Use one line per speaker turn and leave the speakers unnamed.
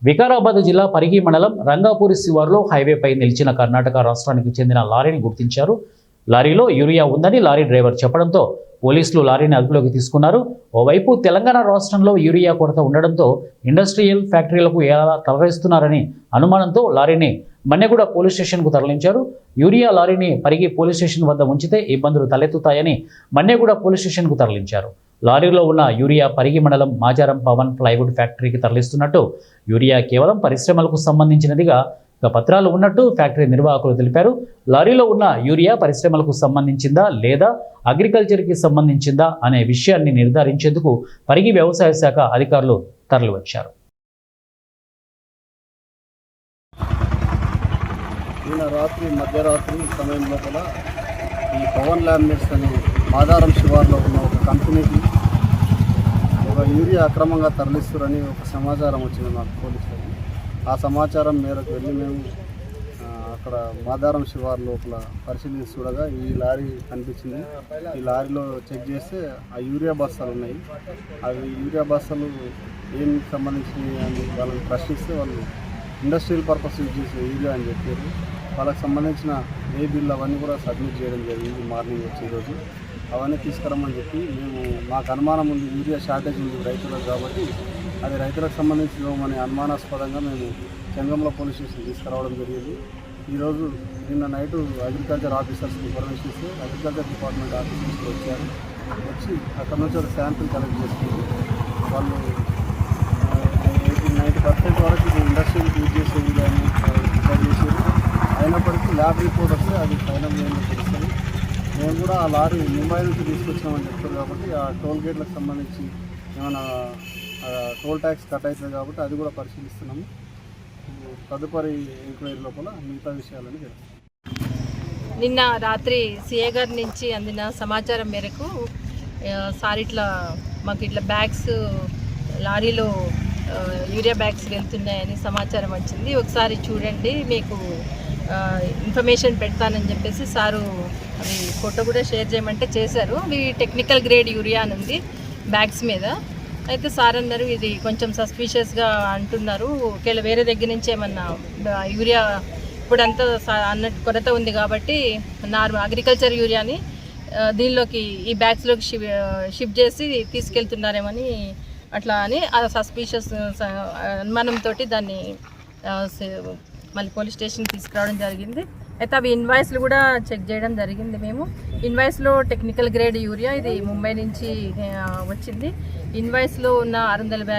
వికారాబాద్ జిల్లా పరిగి మండలం రంగాపూరి శివారులో హైవేపై నిలిచిన కర్ణాటక రాష్ట్రానికి చెందిన లారీని గుర్తించారు. లారీలో యూరియా ఉందని లారీ డ్రైవర్ చెప్పడంతో పోలీసులు లారీని అదుపులోకి తీసుకున్నారు. ఓవైపు తెలంగాణ రాష్ట్రంలో యూరియా కొరత ఉండడంతో ఇండస్ట్రియల్ ఫ్యాక్టరీలకు ఎలా తరలిస్తున్నారని అనుమానంతో లారీని మన్నెగూడ పోలీస్ స్టేషన్కు తరలించారు. యూరియా లారీని పరిగి పోలీస్ స్టేషన్ వద్ద ఉంచితే ఇబ్బందులు తలెత్తుతాయని మన్నెగూడ పోలీస్ స్టేషన్కు తరలించారు. లారీలో ఉన్న యూరియా పరిగి మండలం మాజారం పవన్ ప్లైవుడ్ ఫ్యాక్టరీకి తరలిస్తున్నట్టు, యూరియా కేవలం పరిశ్రమలకు సంబంధించినదిగా పత్రాలు ఉన్నట్టు ఫ్యాక్టరీ నిర్వాహకులు తెలిపారు. లారీలో ఉన్న యూరియా పరిశ్రమలకు సంబంధించిందా లేదా అగ్రికల్చర్కి సంబంధించిందా అనే విషయాన్ని నిర్ధారించేందుకు పరిగి వ్యవసాయ శాఖ అధికారులు తరలివచ్చారు.
మధ్యరాత్రి సమయంలో కూడా ఈ పవన్ ల్యామినేట్స్ అని మాదారం శివార్లో ఉన్న ఒక కంపెనీకి ఒక యూరియా అక్రమంగా తరలిస్తారని ఒక సమాచారం వచ్చింది మాకు పోలీసులు. ఆ సమాచారం మేరకు వెళ్ళి మేము అక్కడ మాదారం శివార్ లోపల పరిశీలించి చూడగా ఈ లారీ కనిపించింది. ఈ లారీలో చెక్ చేస్తే ఆ యూరియా బస్తాలు ఉన్నాయి. అవి యూరియా బస్తాలు ఏం సంబంధించినవి అని వాళ్ళని ప్రశ్నిస్తే వాళ్ళు ఇండస్ట్రియల్ పర్పస్ యూజ్ చేసే యూరియా అని చెప్పారు. వాళ్ళకి సంబంధించిన ఏ బిల్ అవన్నీ కూడా సబ్మిట్ చేయడం జరిగింది. మార్నింగ్ వచ్చి ఈరోజు అవన్నీ తీసుకురమ్మని చెప్పి మేము మాకు అనుమానం ఉంది, యూరియా షార్టేజ్ ఉంది రైతులకు కాబట్టి అది రైతులకు సంబంధించిన అనుమానాస్పదంగా మేము చెంగంలో పోలీస్ స్టేషన్ తీసుకురావడం జరిగింది. ఈరోజు నిన్న నైటు అగ్రికల్చర్ ఆఫీసర్స్కి ఇన్ఫర్మేషన్ ఇస్తే అగ్రికల్చర్ డిపార్ట్మెంట్ ఆఫీసర్స్కి వచ్చారు. వచ్చి అక్కడ నుంచి ఒక శాంపిల్ కలెక్ట్ చేసుకుంది. వాళ్ళు 90% వరకు ఇది ఇండస్ట్రీకి యూజ్ చేసే విధాన్ని డిసైడ్ చేశారు. అయినప్పటికీ ల్యాబ్ రిపోర్ట్ వస్తే అది ఫైనల్ తెలుస్తుంది. మేము కూడా ఆ లారీ ముంబై నుంచి తీసుకొచ్చామని చెప్తారు కాబట్టి ఆ టోల్ గేట్లకు సంబంధించి ఏమైనా టోల్ ట్యాక్స్ కట్ అవుతుంది కాబట్టి అది కూడా పరిశీలిస్తున్నాము. తదుపరి ఎంక్వైరీ లోపల మిగతా విషయాలని తెలుస్తాం.
నిన్న రాత్రి సిఏ గారి నుంచి అందిన సమాచారం మేరకు సార్ మాకు ఇట్లా బ్యాగ్స్ లారీలో యూరియా బ్యాగ్స్ వెళ్తున్నాయని సమాచారం వచ్చింది. ఒకసారి చూడండి, మీకు ఇన్ఫర్మేషన్ పెడతానని చెప్పేసి సారు అవి ఫోటో కూడా షేర్ చేయమంటే చేశారు. అవి టెక్నికల్ గ్రేడ్ యూరియా అని ఉంది బ్యాగ్స్ మీద. అయితే సార్ అన్నారు ఇది కొంచెం సస్పీషియస్గా అంటున్నారు, ఒకవేళ వేరే దగ్గర నుంచి ఏమన్నా యూరియా ఇప్పుడంతా అన్నట్టు కొరత ఉంది కాబట్టి అగ్రికల్చర్ యూరియాని దీనిలోకి ఈ బ్యాగ్స్లోకి షిఫ్ట్ చేసి తీసుకెళ్తున్నారేమని అట్లా అని ఆ సస్పీషియస్ అనుమానంతో దాన్ని మళ్ళీ పోలీస్ స్టేషన్కి తీసుకురావడం జరిగింది. అయితే అవి ఇన్వాయిస్లు కూడా చెక్ చేయడం జరిగింది. మేము ఇన్వాయిస్లో టెక్నికల్ గ్రేడ్ యూరియా ఇది ముంబై నుంచి వచ్చింది. ఇన్వాయిస్లో ఉన్న 600 బ్యాగ్